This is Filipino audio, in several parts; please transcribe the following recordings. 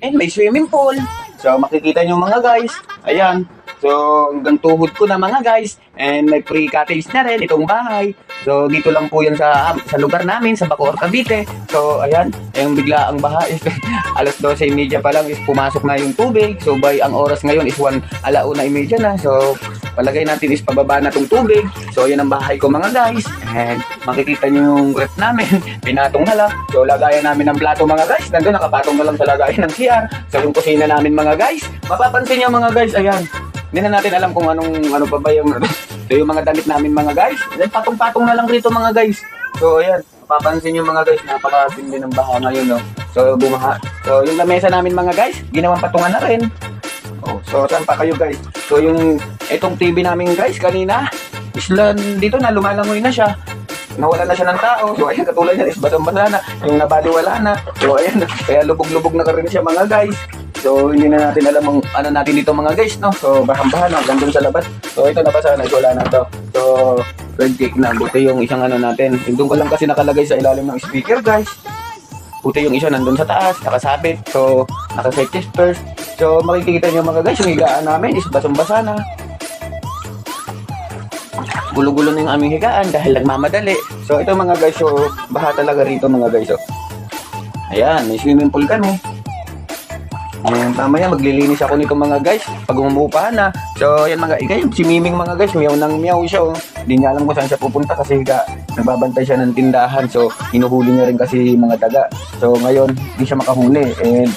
And may swimming pool. So makikita nyo mga guys. Ayan. So hanggang tuhod ko na mga guys. And may free cottage na rin itong bahay. So dito lang po yan sa lugar namin sa Bacoor, Cavite. So ayan. Yung bigla ang baha is alas 12:30 pa lang is pumasok na yung tubig. So by ang oras ngayon is 1:30 na. So palagay natin is pababa na tong tubig. So yan ang bahay ko mga guys. And makikita nyo yung rep namin. Pinatong na lang. So lagayan namin ng plato mga guys. Nandun nakapatong na lang sa lagayan ng CR. So yung kusina namin mga guys. Mapapansin nyo mga guys. Ayan. Hindi na natin alam kung ano pa ba yung so yung mga damit namin mga guys. Then patong-patong na lang rito mga guys. So ayan. Mapapansin nyo mga guys. Napakasindi ng baha ngayon no. So bumaha. So yung lamesa namin mga guys. Ginawang patungan na rin. Oh, so saan pa kayo guys? So yung itong TV namin guys kanina islan dito na lumalangoy na siya. Nawala na siya ng tao. So ayan katulad niya is basang-basa na. Yung nabaliwala na. So ayan kaya lubog-lubog na ka rin siya mga guys. So hindi na natin alam ang ano natin dito mga guys no. So bahang-baha na hanggang dun sa labas. So ito nabasa na wala na to. So red cake na. Buti yung isang ano natin. Doon ko lang kasi nakalagay sa ilalim ng speaker guys. Buti yung isa nandun sa taas, nakasabit. So, naka-safety first. So, makikita nyo mga guys, yung higaan namin is basang-basa na. Gulo-gulo na yung aming higaan dahil nagmamadali. So, ito mga guys, so, baha talaga rito mga guys. So. Ayan, may swimming pool kami. Ayan, tama yan, maglilinis ako nito mga guys pag umuupahan na. So, ayan mga guys, si Miming mga guys, miyaw ng miyaw siya. Oh. Hindi niya alam kung saan siya pupunta kasi nagbabantay siya ng tindahan. So, hinuhuli niya rin kasi mga daga. So, ngayon, hindi siya makahuli. And,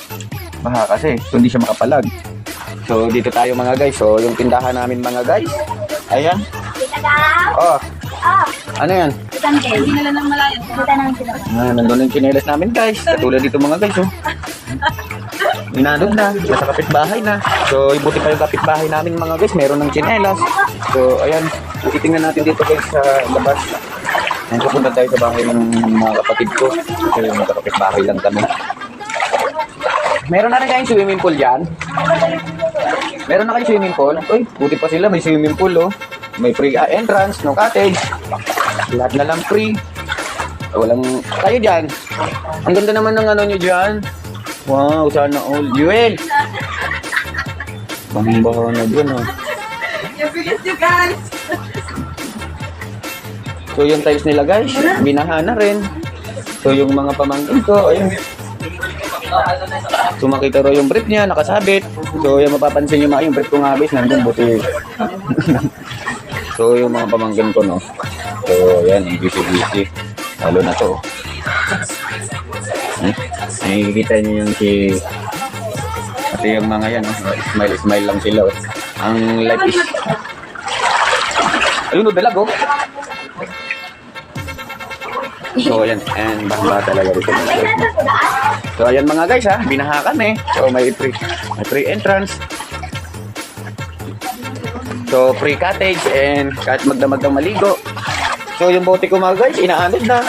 baha kasi. So, hindi siya makapalag. So, dito tayo mga guys. So, yung tindahan namin mga guys. Ayan. Oh. Ano yan? Hindi nila nang malayan. Kita nang sila. Nandun yung chinelas namin guys. Katulad dito mga guys. Oh. Inanod na, nasa kapitbahay na. So, ibuti pa yung kapitbahay namin mga guys, meron ng tsinelas. So, ayan, titingnan natin dito guys sa labas. Ayan, pupunta tayo sa bahay ng mga kapatid ko. Kasi mga kapitbahay lang kami. Meron na rin kayong swimming pool dyan? Meron na kayong swimming pool? Uy, buti pa sila, may swimming pool oh. May free entrance, no cottage. Lahat na lang free. Walang, kayo dyan. Ang ganda naman ng ano nyo dyan. Wow, sana all. Jewel! Bang-baha na dyan, oh. Your biggest you guys! So, yung tiles nila, guys, binaha na rin. So, yung mga pamangkin ko, ayun. So, makita ro yung brief niya, nakasabit. So, yung mapapansin nyo yung brief ko nga, guys, nandun, buti. So, yung mga pamangkin ko, no. So, ayan, busy-busy. Lalo na to. Nakikita niyo yung si pati yung mga yan smile lang sila ang life is ayun dalag oh. So ayan and bangba talaga dito so ayan mga guys ha binaha kami so may free entrance so free cottage and kahit magdamag ng maligo so yung bote ko mga guys inaanod na.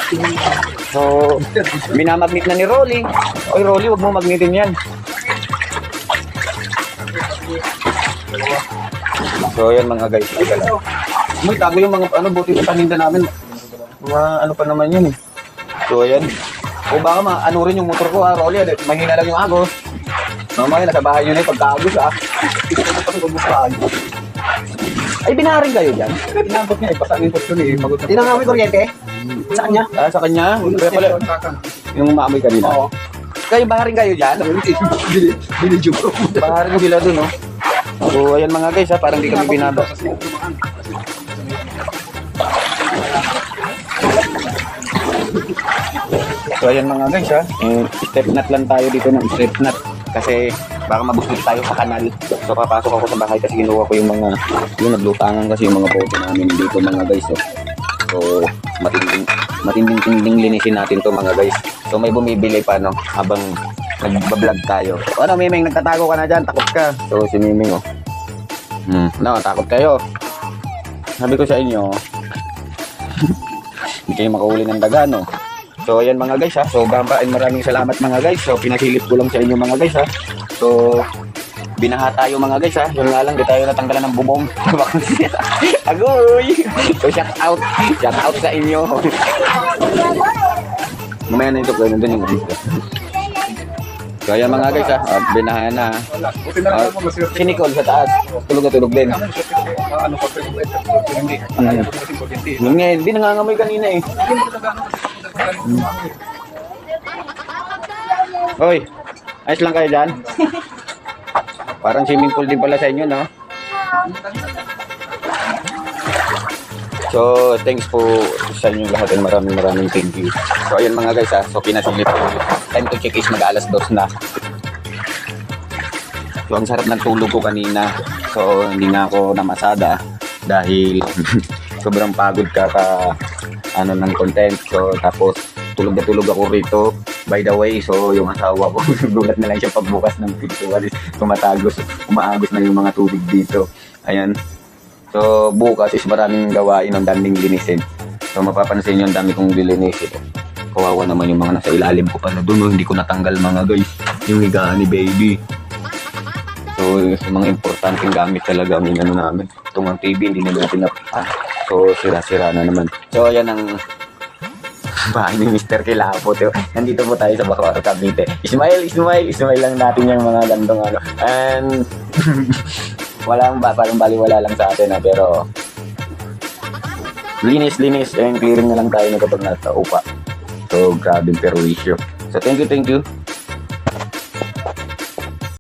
So, minamagnet na ni Rolly. Oy, Rolly, wag mo magnetin yan. So, yan mga guys. May tago yung mga buti sa paninda namin. Mga ano pa naman yun eh. So, ayan. O baka ano rin yung motor ko ha, Rolly. Mahina lang yung agos. Mamaya, nasa bahay nyo na yung pagkaagos ha. Ay, binaharin kayo dyan? Pinabot niya, ipasangin ko ito eh. Tinangamit kuryente? Sa kanya? Sa kanya? Kaya pala, yung maamoy kanina. Oo. Kayo, baharin kayo dyan? Binidyo ko. Baharin ko sila dun, no? So, ayan mga guys, ha, parang di kami binaba. So, ayan mga guys, ha. Step nut lang tayo dito ng step nut. Kasi, baka mabustot tayo sa kanal. So, papasok ako sa bahay kasi kinuha ko yung mga, yung naglutangan kasi yung mga bote namin dito mga guys, oh. So, matinding linisin natin to mga guys. So, may bumibili pa, no? Habang nagbablog tayo. O, ano, Miming, nagtatago ka na dyan? Takot ka. So, si Miming, oh. No, takot kayo. Sabi ko sa inyo, hindi kayo makahuli ng daga, no? So, ayan mga guys, ha. So, maraming salamat mga guys. So, pinasilip ko lang sa inyo mga guys, ha. So, binaha tayo mga guys ha. Yung nga lang, di tayo natanggalan ng bubong. Agoy! So, shout out sa inyo. Mamaya na ito, nandun yung So ayan mga guys binahan na. Buti na lang ako maswerte. Si Nicole sa taas. Tulog na tulog din. Ano pa pero hindi. Yun nga, hindi nangangamoy kanina eh. Hoy, ayos lang kayo dyan? Parang swimming pool din pala sa inyo, no? So, thanks po sa inyo lahat and maraming thank you. So, ayan mga guys so pinasilip ko. Time to check is mag-alas 2 na. So, ang sarap ng tulog ko kanina. So, hindi na ako namasada dahil sobrang pagod ng content. So, tapos tulog na tulog ako rito. By the way, so yung asawa ko, gulat na lang siya pagbukas ng pinto. Umaagos na yung mga tubig dito. Ayan. So, bukas is maraming gawain, ang daming linisin. So, mapapansin nyo, ang dami kong lilinisin. Kawawa naman yung mga nasa ilalim ko pala doon. Hindi ko natanggal mga guys. Yung higaan ni baby. So, yung mga importanteng gamit talaga ang inano namin. Itong ang TV, hindi na natin So, sira-sira na naman. So, ayan ang bahay ni Mr. Kilapo. Nandito po tayo sa Bacoor, Cavite. Smile lang natin yung mga gandong ano. And, parang baliwala lang sa atin pero linis and clearing na lang tayo na kapag nasa upa. So, grabe perwisyo. So, thank you.